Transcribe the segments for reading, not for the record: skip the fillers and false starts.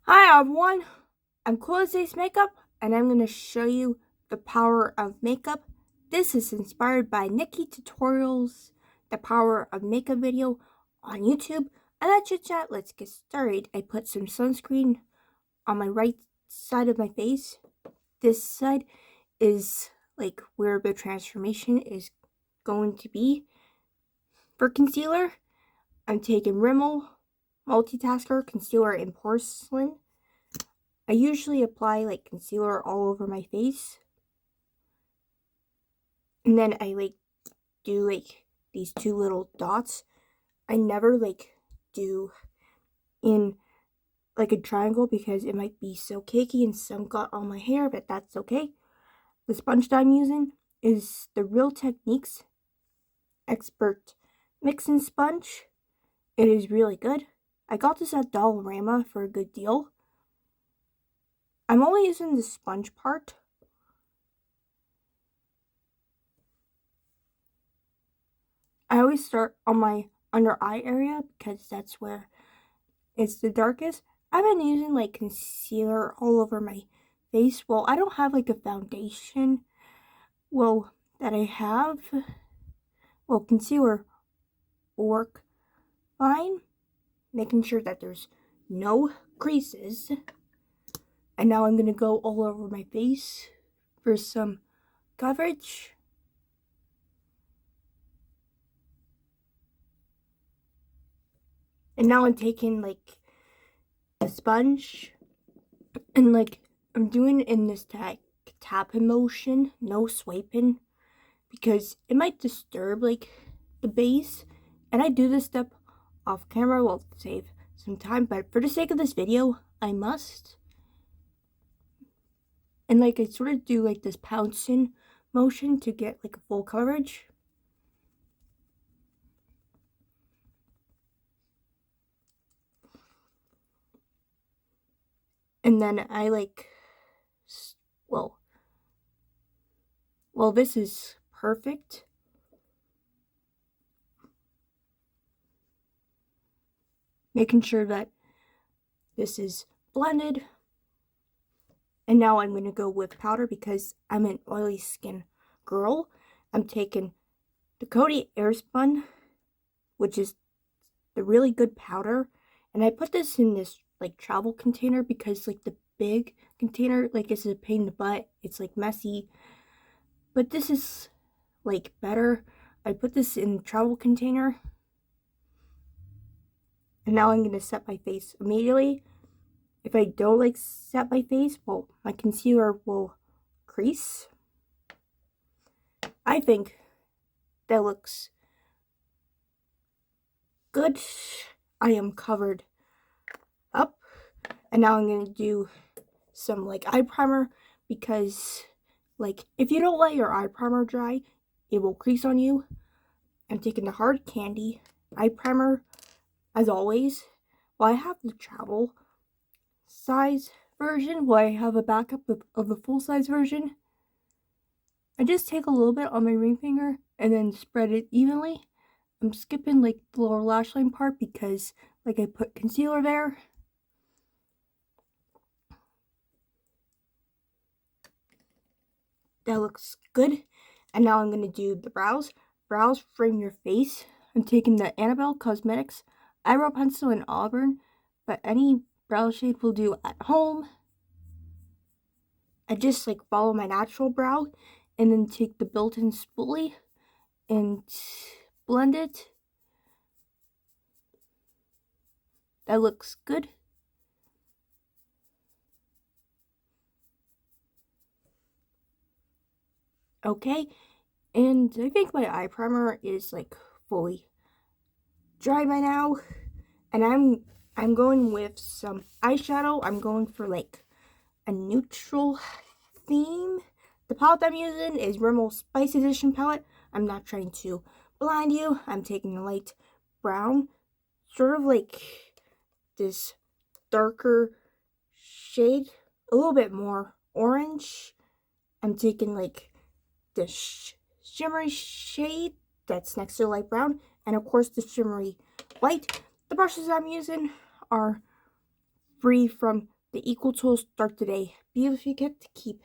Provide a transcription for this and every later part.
Hi everyone, I'm Coolasice Makeup and I'm going to show you the power of makeup. This is inspired by Nikki Tutorials, the power of makeup video on YouTube. And that chit chat, let's get started. I put some sunscreen on my right side of my face. This side is like where the transformation is going to be. For concealer, I'm taking Rimmel Multitasker Concealer in Porcelain. I usually apply like concealer all over my face. And then I do these two little dots. I never do in like a triangle because it might be so cakey and some got on my hair, but that's okay. The sponge that I'm using is the Real Techniques Expert Mixing Sponge. It is really good. I got this at Dollarama for a good deal. I'm only using the sponge part. I always start on my under eye area because that's where it's the darkest. I've been using like concealer all over my face. Well, I don't have like a foundation. Well, that I have. Well, concealer will work fine. Making sure that there's no creases. And now I'm going to go all over my face for some coverage. And now I'm taking like the sponge and I'm doing it in this tapping motion, no swiping, because it might disturb the base. And I do this step off camera, will save some time, but for the sake of this video, I must. And I sort of do this pouncing motion to get a full coverage. And then I well, this is perfect. Making sure that this is blended. And now I'm going to go with powder because I'm an oily skin girl. I'm taking the Coty Airspun, which is the really good powder. And I put this in this travel container because the big container is a pain in the butt. It's messy. But this is better. I put this in the travel container. And now I'm going to set my face immediately. If I don't set my face, well, my concealer will crease. I think that looks good. I am covered up. And now I'm going to do some eye primer because if you don't let your eye primer dry, it will crease on you. I'm taking the Hard Candy eye primer as always. Well, I have the travel size version. Well, I have a backup of the full size version. I just take a little bit on my ring finger and then spread it evenly. I'm skipping the lower lash line part because I put concealer there. That looks good. And now I'm going to do the brows. Brows frame your face. I'm taking the Annabelle Cosmetics eyebrow pencil in auburn, but any brow shade will do at home. I just follow my natural brow and then take the built-in spoolie and blend it. That looks good. Okay, and I think my eye primer is fully dry by now, and I'm going with some eyeshadow. I'm going for a neutral theme. The palette I'm using is Rimmel Spice Edition palette. I'm not trying to blind you. I'm taking a light brown, sort of this darker shade, a little bit more orange. I'm taking the shimmery shade that's next to the light brown, and of course the shimmery white. The brushes I'm using are free from the Ecotools start today beauty kit to keep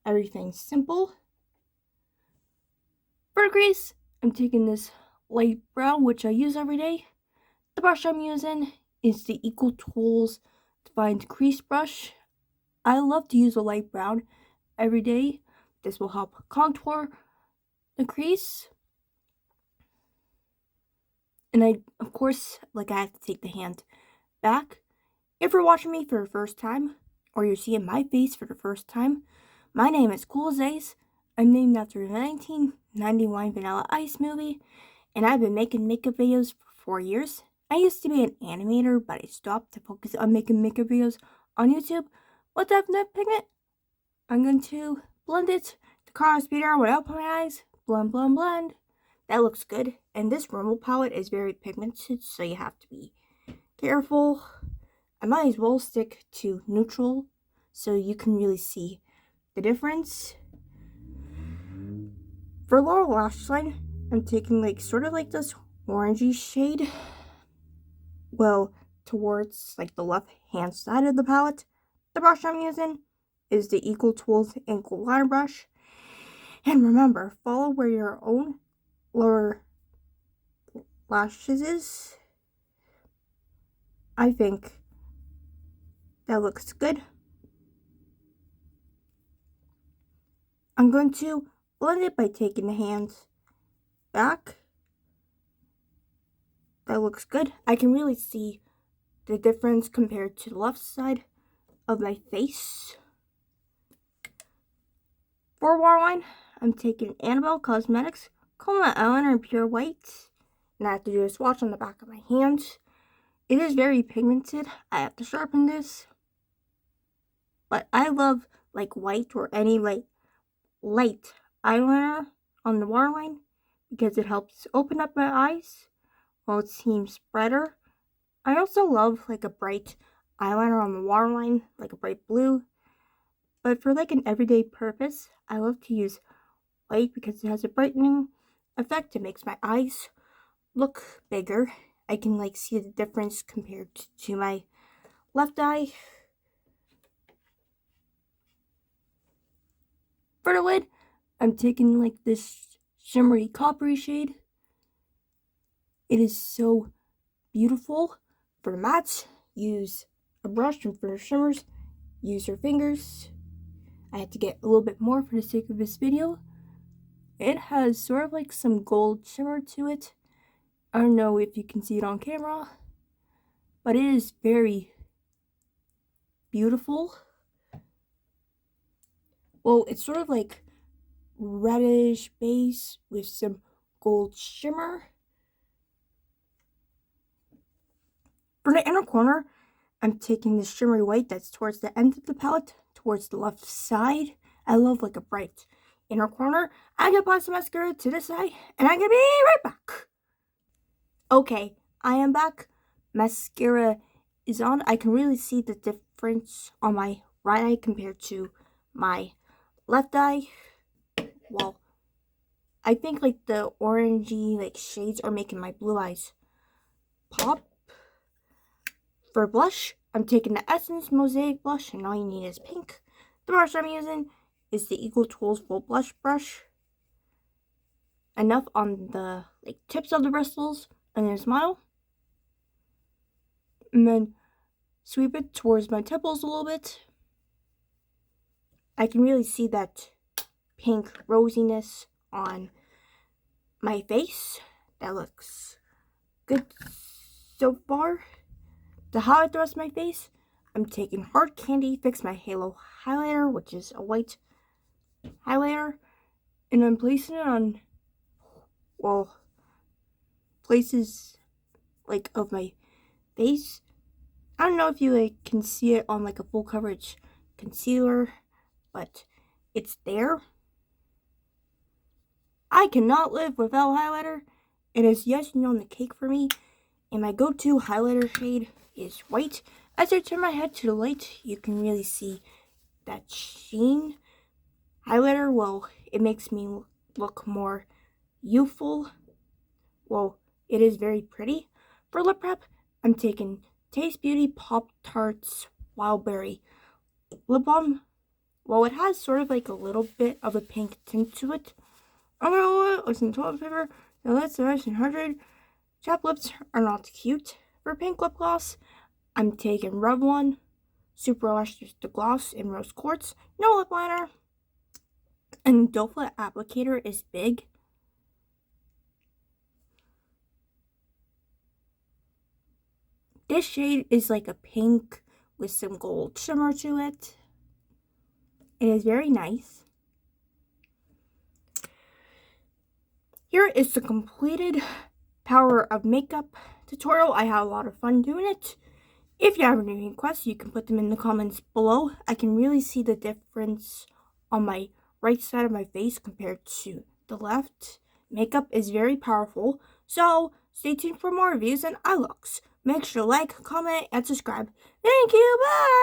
everything simple. For the crease, I'm taking this light brown, which I use every day. The brush I'm using is the Ecotools Defined Crease Brush. I love to use a light brown every day. This will help contour the crease. And I have to take the hand back. If you're watching me for the first time, or you're seeing my face for the first time, my name is Coolasice. I'm named after the 1991 Vanilla Ice movie, and I've been making makeup videos for 4 years. I used to be an animator, but I stopped to focus on making makeup videos on YouTube. With definite pigment, I'm going to blend it to color speeder without my eyes. Blend, blend, blend. That looks good. And this Rimmel palette is very pigmented, so you have to be careful. I might as well stick to neutral so you can really see the difference. For lower lash line, I'm taking sort of this orangey shade. Well, towards the left hand side of the palette. The brush I'm using is the Ecotools and kohl liner brush. And remember, follow where your own lower lashes is. I think that looks good. I'm going to blend it by taking the hands back. That looks good. I can really see the difference compared to the left side of my face. For waterline, I'm taking Annabelle Cosmetics, Coal Eyeliner in Pure White, and I have to do a swatch on the back of my hand. It is very pigmented. I have to sharpen this, but I love white or any light eyeliner on the waterline because it helps open up my eyes while it seems brighter. I also love a bright eyeliner on the waterline, like a bright blue. But for an everyday purpose, I love to use white because it has a brightening effect. It makes my eyes look bigger. I can see the difference compared to my left eye. For the lid, I'm taking this shimmery coppery shade. It is so beautiful. For the mattes, use a brush, and for the shimmers, use your fingers. I had to get a little bit more for the sake of this video. It has sort of some gold shimmer to it. I don't know if you can see it on camera, but it is very beautiful. Well, it's sort of reddish base with some gold shimmer. For the inner corner, I'm taking the shimmery white that's towards the end of the palette, towards the left side. I love a bright inner corner. I'm gonna apply some mascara to this eye, and I'm gonna be right back. Okay, I am back. Mascara is on. I can really see the difference on my right eye compared to my left eye. Well, I think the orangey shades are making my blue eyes pop. For blush, I'm taking the Essence Mosaic blush, and all you need is pink. The brush I'm using is the Ecotools Full Blush Brush. Enough on the tips of the bristles, and then smile. And then sweep it towards my temples a little bit. I can really see that pink rosiness on my face. That looks good so far. To highlight the rest of my face, I'm taking Hard Candy Fix My Halo highlighter, which is a white highlighter, and I'm placing it on, places of my face. I don't know if you can see it on a full coverage concealer, but it's there. I cannot live without highlighter. It is icing on the cake for me, and my go-to highlighter shade is white. As I turn my head to the light, you can really see that sheen. Highlighter, well, it makes me look more youthful. Well, it is very pretty. For lip prep, I'm taking Taste Beauty Pop Tarts Wildberry lip balm. Well, it has sort of like a little bit of a pink tint to it. Umbrella with some toilet paper. Now that's the nice and 100. Chapped lips are not cute. For pink lip gloss, I'm taking Revlon Super Lustrous the Gloss in Rose Quartz. No lip liner. And doe foot applicator is big. This shade is like a pink with some gold shimmer to it. It is very nice. Here is the completed Power of Makeup tutorial. I had a lot of fun doing it. If you have any requests, you can put them in the comments below. I can really see the difference on my right side of my face compared to the left. Makeup is very powerful, so stay tuned for more reviews and eye looks. Make sure to like, comment, and subscribe. Thank you, bye!